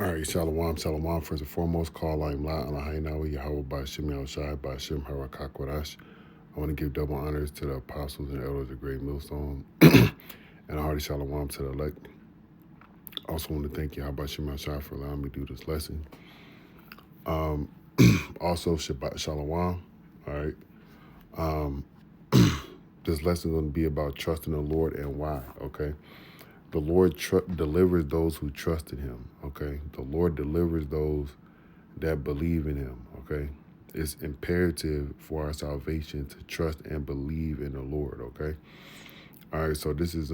All right, Shalom, Shalom. First and foremost, call I'm La Alahainawi, Yahweh Bashim Yahushai, Bashim Harakakwadash. I want to give double honors to the apostles and elders of Great Millstone, and a hearty Shalom to the elect. Also want to thank Yahweh Bashim Yahushai for allowing me to do this lesson. Also, Shabbat Shalom. All right. This lesson is going to be about trusting the Lord and why, okay? The Lord delivers those who trust in him, okay? The Lord delivers those that believe in him, okay? It's imperative for our salvation to trust and believe in the Lord, okay? All right, so this is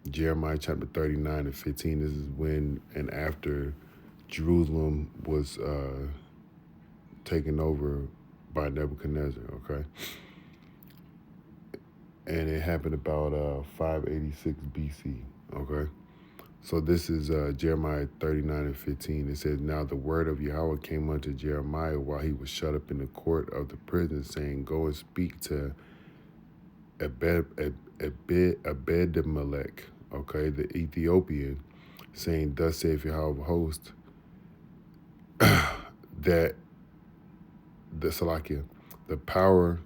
Jeremiah chapter 39 and 15. This is when and after Jerusalem was taken over by Nebuchadnezzar, okay? And it happened about 586 BC, okay? So this is Jeremiah 39 and 15. It says, Now the word of Yahweh came unto Jeremiah while he was shut up in the court of the prison, saying, Go and speak to Ebed-Melech, okay, the Ethiopian, saying, Thus saith Yahweh of hosts, that the Salakia, the power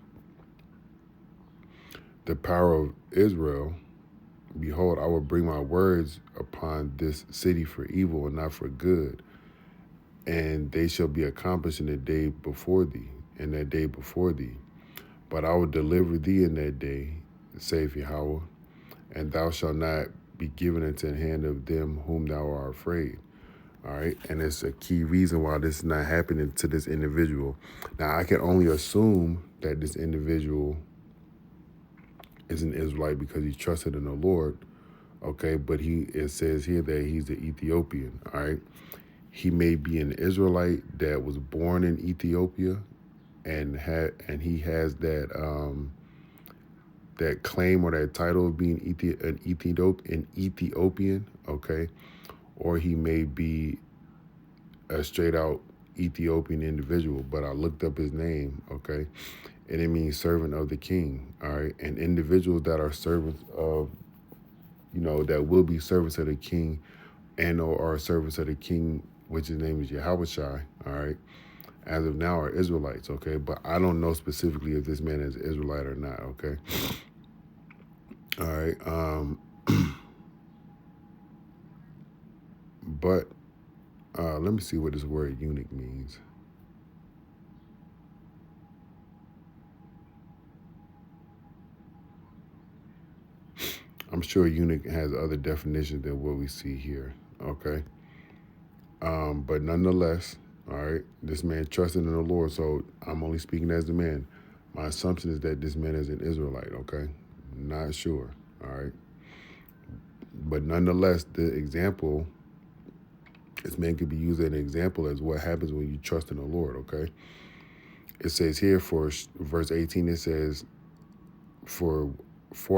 of Israel, behold, I will bring my words upon this city for evil and not for good, and they shall be accomplished in the day before thee, in that day before thee. But I will deliver thee in that day, saith Yahweh, and thou shalt not be given into the hand of them whom thou art afraid. All right, and it's a key reason why this is not happening to this individual. Now, I can only assume that this individual is an Israelite because he trusted in the Lord, okay, but it says here that he's an Ethiopian, all right? He may be an Israelite that was born in Ethiopia and he has that that claim or that title of being an Ethiopian, okay? Or he may be a straight out Ethiopian individual, but I looked up his name, okay? And it means servant of the king, all right? And individuals that are servants of, that will be servants of the king and or are servants of the king, which his name is Yahushai, all right? As of now are Israelites, okay? But I don't know specifically if this man is Israelite or not, okay? All right. But let me see what this word eunuch means. I'm sure eunuch has other definitions than what we see here, okay? But nonetheless, all right, this man trusted in the Lord, so I'm only speaking as the man. My assumption is that this man is an Israelite, okay? Not sure, all right? But nonetheless, the example, this man could be used as an example as what happens when you trust in the Lord, okay? It says here for verse 18, it says, For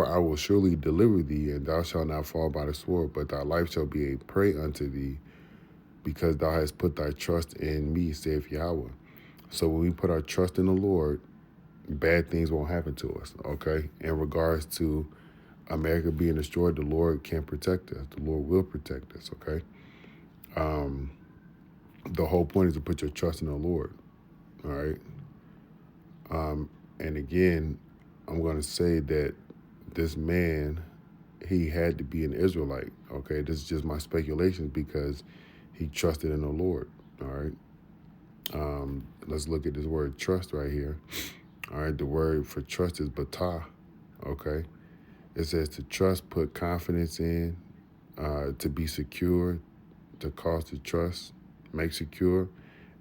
I will surely deliver thee, and thou shalt not fall by the sword, but thy life shall be a prey unto thee, because thou hast put thy trust in me, saith Yahweh. So when we put our trust in the Lord, bad things won't happen to us, okay? In regards to America being destroyed, the Lord can protect us. The Lord will protect us, okay? The whole point is to put your trust in the Lord, all right? And again, I'm going to say that this man, he had to be an Israelite, okay? This is just my speculation because he trusted in the Lord, all right? Let's look at this word trust right here. All right, the word for trust is batah, okay? It says to trust, put confidence in, to be secure, to cause to trust, make secure.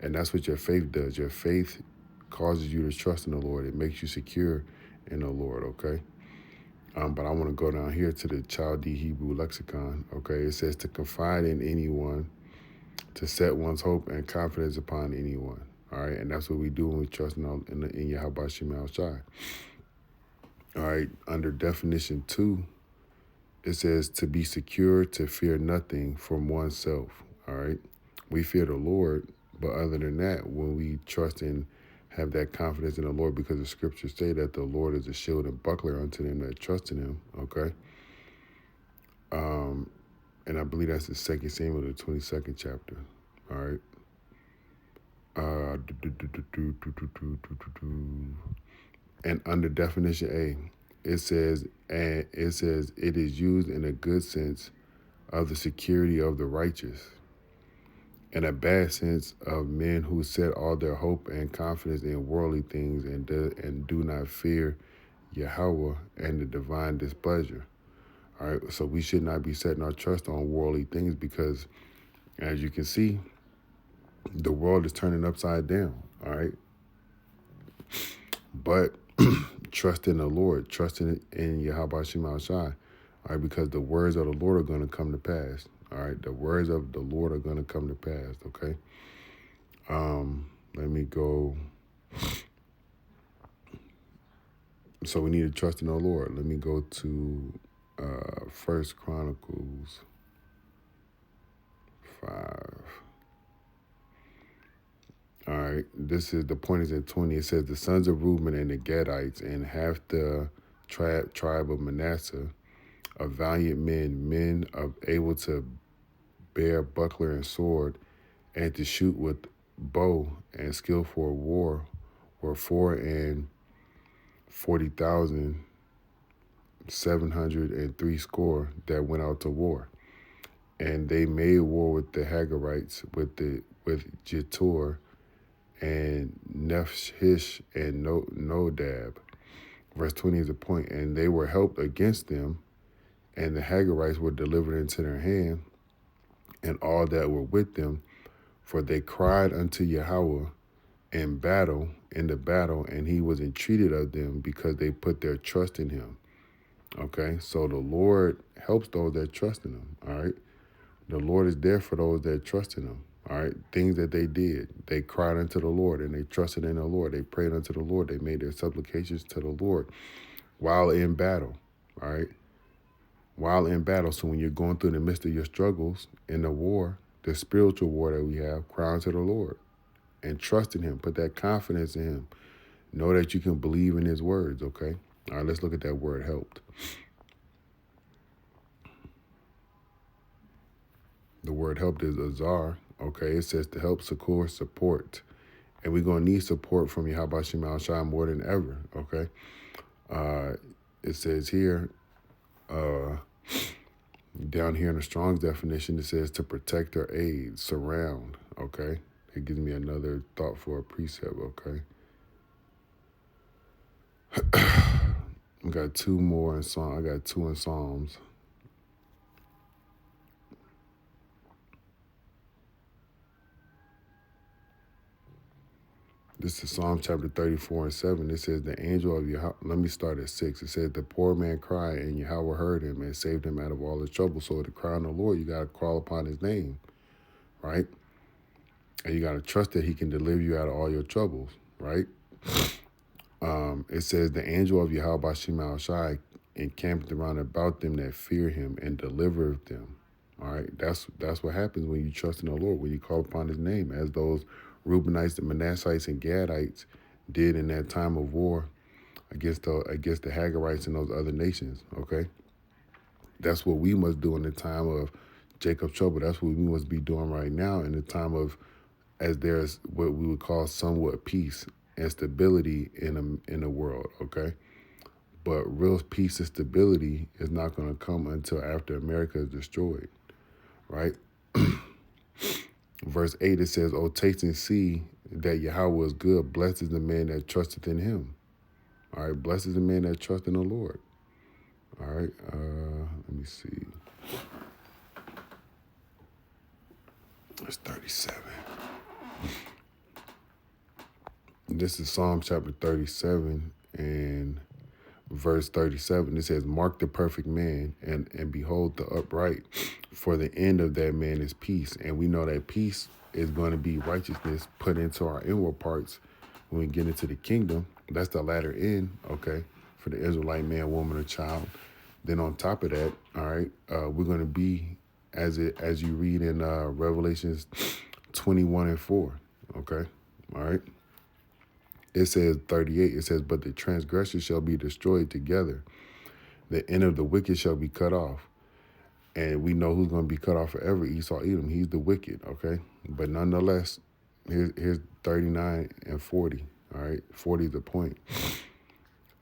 And that's what your faith does. Your faith causes you to trust in the Lord. It makes you secure in the Lord, okay? But I want to go down here to the Chaldee Hebrew lexicon, okay? It says to confide in anyone, to set one's hope and confidence upon anyone, all right? And that's what we do when we trust in Yahweh Shem Shai. All right, under definition 2, it says to be secure, to fear nothing from oneself, all right? We fear the Lord, but other than that, when we trust and have that confidence in the Lord, because the scriptures say that the Lord is a shield and buckler unto them that trust in him, okay? And I believe that's the 2 Samuel, the 22nd chapter. All right. And under definition A, it is used in a good sense of the security of the righteous, in a bad sense of men who set all their hope and confidence in worldly things and do not fear Yahweh and the divine displeasure. All right, so we should not be setting our trust on worldly things because, as you can see, the world is turning upside down. All right, but trust in the Lord, trust in Yahweh Shema Shai. All right, because the words of the Lord are going to come to pass. All right, the words of the Lord are going to come to pass. Okay. Let me go. So we need to trust in the Lord. Let me go to First Chronicles 5. All right, this is the point is in 20. It says the sons of Reuben and the Gadites and half the tribe of Manasseh, of valiant men of able to bear buckler and sword, and to shoot with bow and skill for war, were 40,703 that went out to war. And they made war with the Hagarites, with Jetur and Nephshish and Nodab. Verse 20 is the point. And they were helped against them, and the Hagarites were delivered into their hand, and all that were with them, for they cried unto Yahweh in the battle, and he was entreated of them because they put their trust in him. Okay, so the Lord helps those that trust in him. All right, the Lord is there for those that trust in him. All right, things that they did, they cried unto the Lord and they trusted in the Lord. They prayed unto the Lord. They made their supplications to the Lord while in battle. All right, while in battle. So when you're going through the midst of your struggles in the war, the spiritual war that we have, cry unto the Lord and trust in him. Put that confidence in him. Know that you can believe in his words, okay? All right, let's look at that word helped. The word helped is azar, okay? It says to help, succor, support. And we're going to need support from Yahweh Shema Shai more than ever, okay? It says here, down here in the Strong's definition, it says to protect or aid, surround, okay? It gives me another thought for a precept, okay? I got two more in Psalms. I got two in Psalms. This is Psalm chapter 34 and 7. It says, the angel of Yahweh, let me start at 6. It says, the poor man cried, and Yahweh heard him and saved him out of all his trouble. So to cry on the Lord, you got to call upon his name, right? And you got to trust that he can deliver you out of all your troubles, right? It says, the angel of Yahweh Shema Shai encamped around about them that fear him and delivered them. All right, that's what happens when you trust in the Lord, when you call upon his name, as those Reubenites, the Manassites, and Gadites did in that time of war against the Hagarites and those other nations, okay? That's what we must do in the time of Jacob's trouble. That's what we must be doing right now in the time of, as there's what we would call somewhat peace and stability in the world, okay? But real peace and stability is not going to come until after America is destroyed, right? Verse 8, it says, oh, taste and see that Yahweh is good. Blessed is the man that trusteth in him. All right, blessed is the man that trusteth in the Lord. All right, let me see. It's 37. This is Psalm chapter 37 and verse 37. It says, mark the perfect man and behold the upright, for the end of that man is peace. And we know that peace is going to be righteousness put into our inward parts when we get into the kingdom. That's the latter end, okay, for the Israelite man, woman, or child. Then on top of that, all right, we're going to be, as you read in Revelations 21 and 4, okay, all right. It says 38, it says, but the transgressors shall be destroyed together. The end of the wicked shall be cut off. And we know who's going to be cut off forever, Esau, Edom. He's the wicked, okay? But nonetheless, here's 39 and 40, all right? 40 is the point.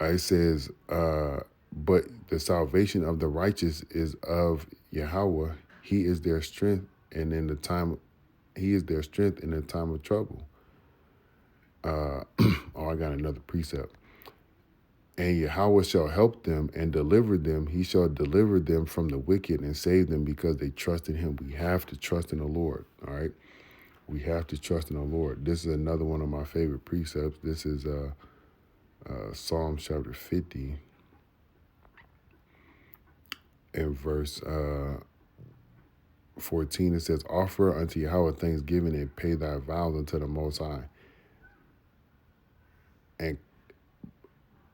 It says, but the salvation of the righteous is of Yahweh. He is their strength, and in the time, he is their strength in the time of trouble. Oh, I got another precept. And Yahweh shall help them and deliver them. He shall deliver them from the wicked and save them because they trust in him. We have to trust in the Lord, all right? We have to trust in the Lord. This is another one of my favorite precepts. This is Psalm chapter 50 and verse 14. It says, offer unto Yahweh thanksgiving and pay thy vows unto the Most High.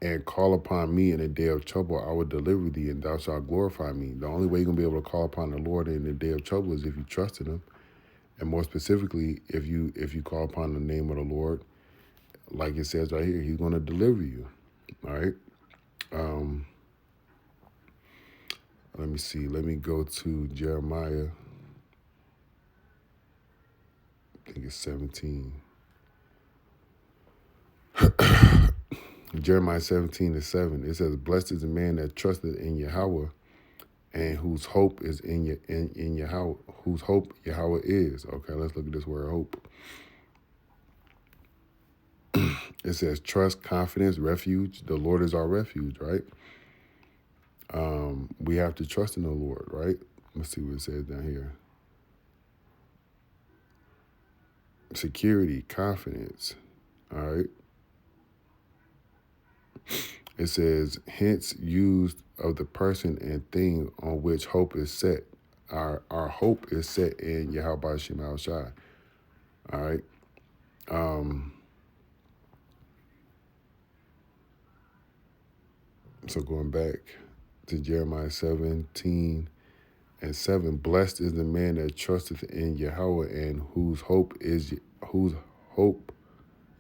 And call upon me in the day of trouble, I will deliver thee, and thou shalt glorify me. The only way you're going to be able to call upon the Lord in the day of trouble is if you trust in him. And more specifically, if you call upon the name of the Lord, like it says right here, he's going to deliver you. All right? Let me see. Let me go to Jeremiah. I think it's 17. Jeremiah 17:7. It says, blessed is the man that trusteth in Yahweh, and whose hope is in Yahweh, whose hope Yahweh is. Okay, let's look at this word hope. It says trust, confidence, refuge. The Lord is our refuge, right? We have to trust in the Lord, right? Let's see what it says down here. Security, confidence, all right? It says, hence used of the person and thing on which hope is set. Our hope is set in Yahweh Shem Shai. All right. So going back to Jeremiah 17:7, blessed is the man that trusteth in Yahweh and whose hope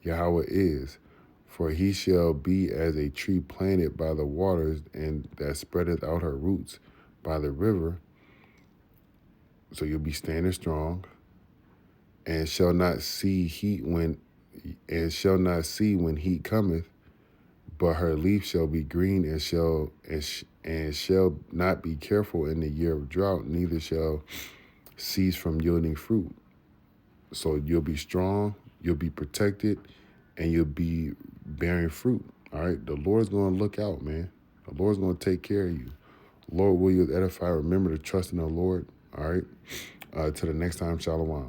Yahweh is. For he shall be as a tree planted by the waters, and that spreadeth out her roots by the river. So you'll be standing strong, and shall not see when heat cometh, but her leaf shall be green, and shall not be careful in the year of drought, neither shall cease from yielding fruit. So you'll be strong, you'll be protected, and you'll be bearing fruit. All right. The Lord's going to look out, man. The Lord's going to take care of you. Lord, will you edify? Remember to trust in the Lord. All right. Till the next time, Shalom.